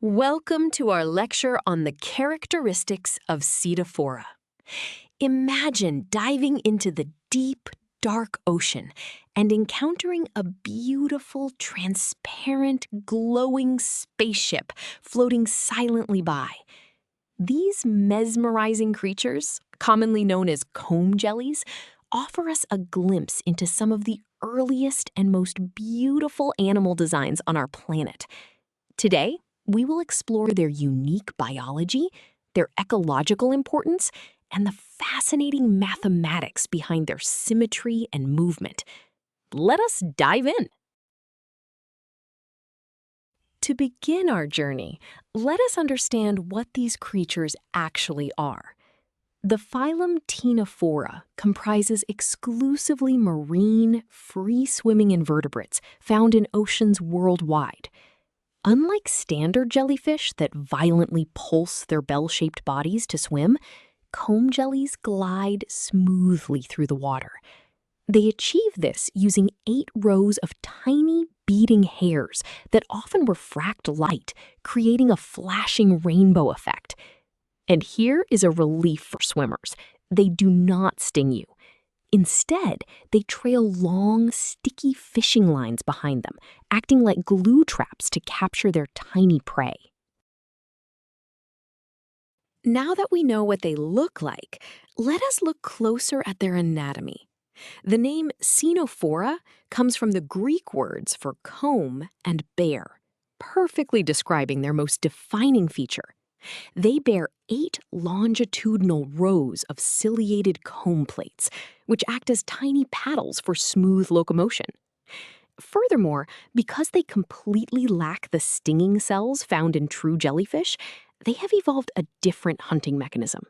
Welcome to our lecture on the characteristics of Ctenophora. Imagine diving into the deep, dark ocean and encountering a beautiful, transparent, glowing spaceship floating silently by. These mesmerizing creatures, commonly known as comb jellies, offer us a glimpse into some of the earliest and most beautiful animal designs on our planet. Today, we will explore their unique biology, their ecological importance, and the fascinating mathematics behind their symmetry and movement. Let us dive in. To begin our journey, let us understand what these creatures actually are. The phylum Ctenophora comprises exclusively marine, free-swimming invertebrates found in oceans worldwide. Unlike standard jellyfish that violently pulse their bell-shaped bodies to swim, comb jellies glide smoothly through the water. They achieve this using 8 rows of tiny beating hairs that often refract light, creating a flashing rainbow effect. And here is a relief for swimmers. They do not sting you. Instead, they trail long, sticky fishing lines behind them, acting like glue traps to capture their tiny prey. Now that we know what they look like, let us look closer at their anatomy. The name Ctenophora comes from the Greek words for comb and bear, perfectly describing their most defining feature. They bear 8 longitudinal rows of ciliated comb plates, which act as tiny paddles for smooth locomotion. Furthermore, because they completely lack the stinging cells found in true jellyfish, they have evolved a different hunting mechanism.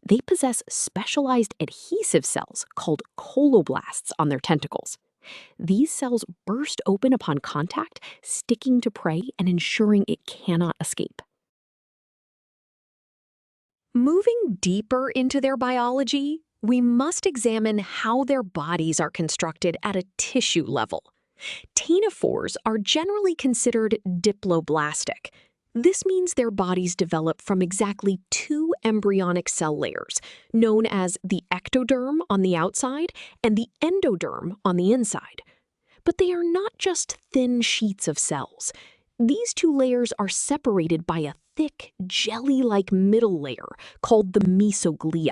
They possess specialized adhesive cells called coloblasts on their tentacles. These cells burst open upon contact, sticking to prey and ensuring it cannot escape. Moving deeper into their biology, we must examine how their bodies are constructed at a tissue level. Ctenophores are generally considered diploblastic. This means their bodies develop from exactly 2 embryonic cell layers, known as the ectoderm on the outside and the endoderm on the inside. But they are not just thin sheets of cells. These 2 layers are separated by a thick, jelly-like middle layer called the mesoglia.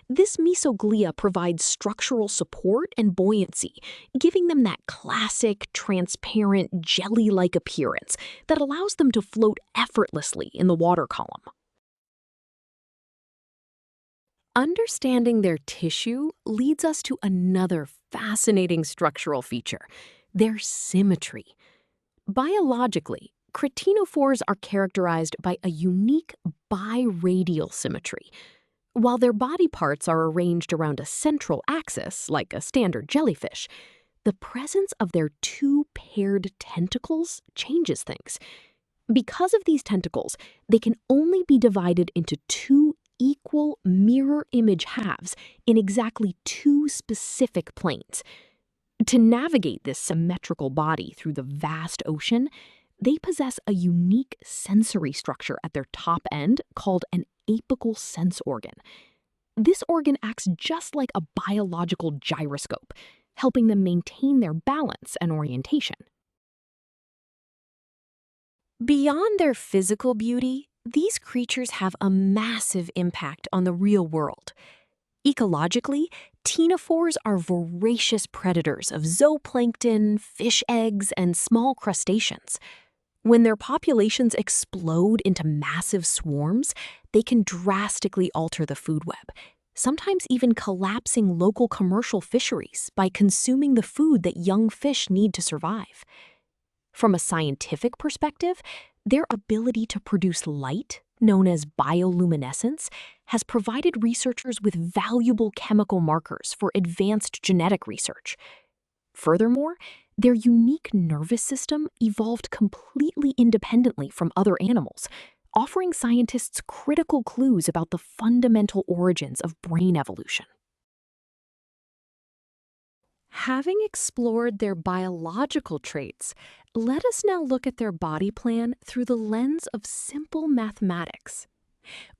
This mesoglia provides structural support and buoyancy, giving them that classic, transparent, jelly-like appearance that allows them to float effortlessly in the water column. Understanding their tissue leads us to another fascinating structural feature: their symmetry. Biologically, ctenophores are characterized by a unique biradial symmetry. While their body parts are arranged around a central axis, like a standard jellyfish, the presence of their 2 paired tentacles changes things. Because of these tentacles, they can only be divided into 2 equal mirror image halves in exactly 2 specific planes. To navigate this symmetrical body through the vast ocean, they possess a unique sensory structure at their top end called an apical sense organ. This organ acts just like a biological gyroscope, helping them maintain their balance and orientation. Beyond their physical beauty, these creatures have a massive impact on the real world. Ecologically, ctenophores are voracious predators of zooplankton, fish eggs, and small crustaceans. When their populations explode into massive swarms, they can drastically alter the food web, sometimes even collapsing local commercial fisheries by consuming the food that young fish need to survive. From a scientific perspective, their ability to produce light, known as bioluminescence, has provided researchers with valuable chemical markers for advanced genetic research. Furthermore, their unique nervous system evolved completely independently from other animals, offering scientists critical clues about the fundamental origins of brain evolution. Having explored their biological traits, let us now look at their body plan through the lens of simple mathematics.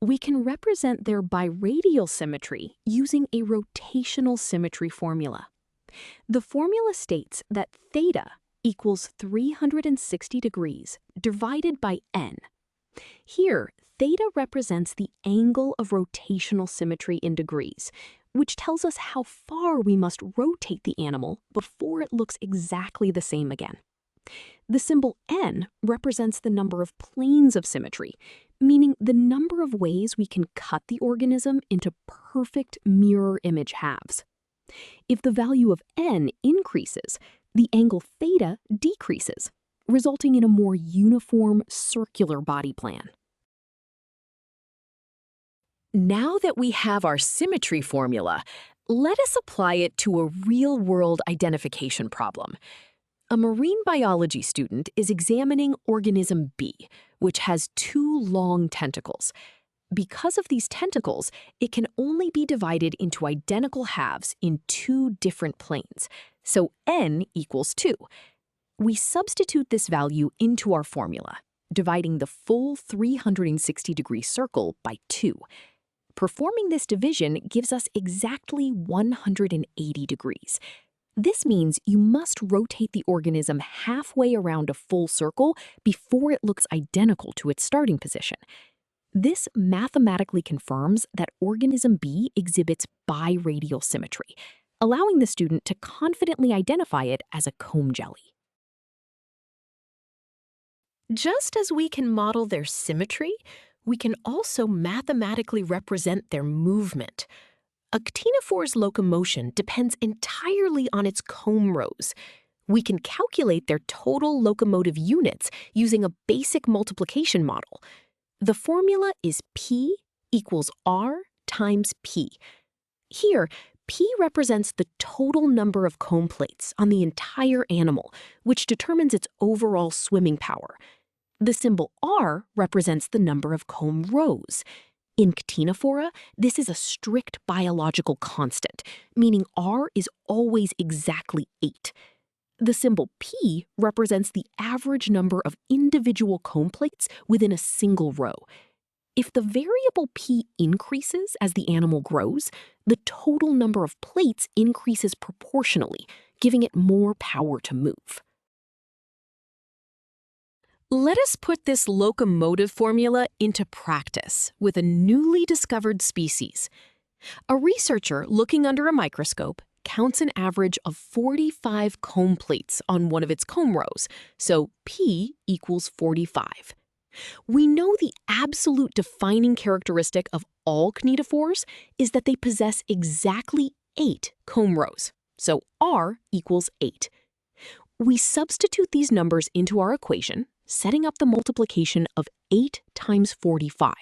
We can represent their biradial symmetry using a rotational symmetry formula. The formula states that theta equals 360 degrees divided by n. Here, theta represents the angle of rotational symmetry in degrees, which tells us how far we must rotate the animal before it looks exactly the same again. The symbol n represents the number of planes of symmetry, meaning the number of ways we can cut the organism into perfect mirror image halves. If the value of n increases, the angle theta decreases, resulting in a more uniform circular body plan. Now that we have our symmetry formula, let us apply it to a real-world identification problem. A marine biology student is examining organism B, which has 2 long tentacles. Because of these tentacles, it can only be divided into identical halves in 2 different planes, so n equals 2. We substitute this value into our formula, dividing the full 360-degree circle by 2. Performing this division gives us exactly 180 degrees. This means you must rotate the organism halfway around a full circle before it looks identical to its starting position. This mathematically confirms that organism B exhibits biradial symmetry, allowing the student to confidently identify it as a comb jelly. Just as we can model their symmetry, we can also mathematically represent their movement. A ctenophore's locomotion depends entirely on its comb rows. We can calculate their total locomotive units using a basic multiplication model. The formula is P equals R times P. Here, P represents the total number of comb plates on the entire animal, which determines its overall swimming power. The symbol R represents the number of comb rows. In Ctenophora, this is a strict biological constant, meaning R is always exactly 8. The symbol P represents the average number of individual comb plates within a single row. If the variable P increases as the animal grows, the total number of plates increases proportionally, giving it more power to move. Let us put this locomotive formula into practice with a newly discovered species. A researcher looking under a microscope counts an average of 45 comb plates on one of its comb rows, so P equals 45. We know the absolute defining characteristic of all ctenophores is that they possess exactly 8 comb rows, so R equals 8. We substitute these numbers into our equation, setting up the multiplication of 8 times 45.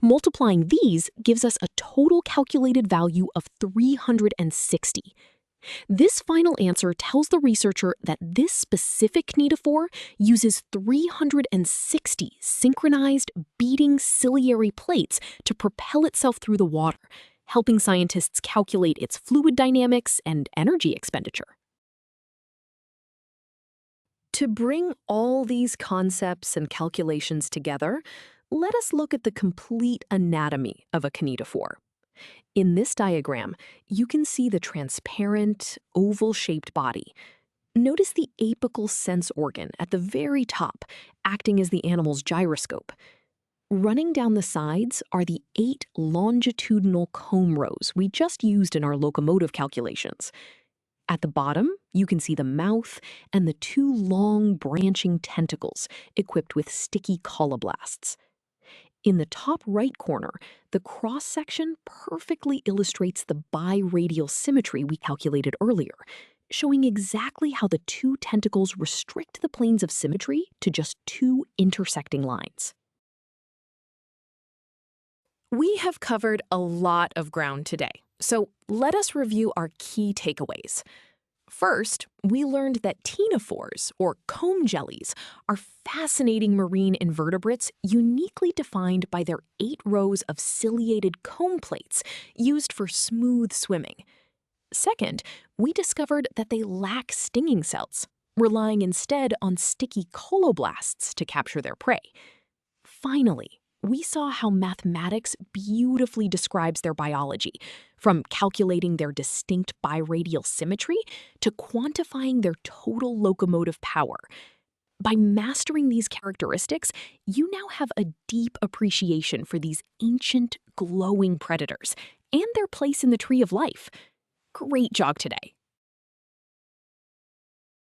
Multiplying these gives us a total calculated value of 360. This final answer tells the researcher that this specific ctenophore uses 360 synchronized, beating ciliary plates to propel itself through the water, helping scientists calculate its fluid dynamics and energy expenditure. To bring all these concepts and calculations together, let us look at the complete anatomy of a ctenophore. In this diagram, you can see the transparent, oval-shaped body. Notice the apical sense organ at the very top, acting as the animal's gyroscope. Running down the sides are the 8 longitudinal comb rows we just used in our locomotive calculations. At the bottom, you can see the mouth and the 2 long branching tentacles equipped with sticky colloblasts. In the top right corner, the cross-section perfectly illustrates the biradial symmetry we calculated earlier, showing exactly how the 2 tentacles restrict the planes of symmetry to just 2 intersecting lines. We have covered a lot of ground today, so let us review our key takeaways. First, we learned that ctenophores, or comb jellies, are fascinating marine invertebrates uniquely defined by their 8 rows of ciliated comb plates used for smooth swimming. Second, we discovered that they lack stinging cells, relying instead on sticky coloblasts to capture their prey. Finally, we saw how mathematics beautifully describes their biology, from calculating their distinct biradial symmetry to quantifying their total locomotive power. By mastering these characteristics, you now have a deep appreciation for these ancient, glowing predators and their place in the tree of life. Great job today!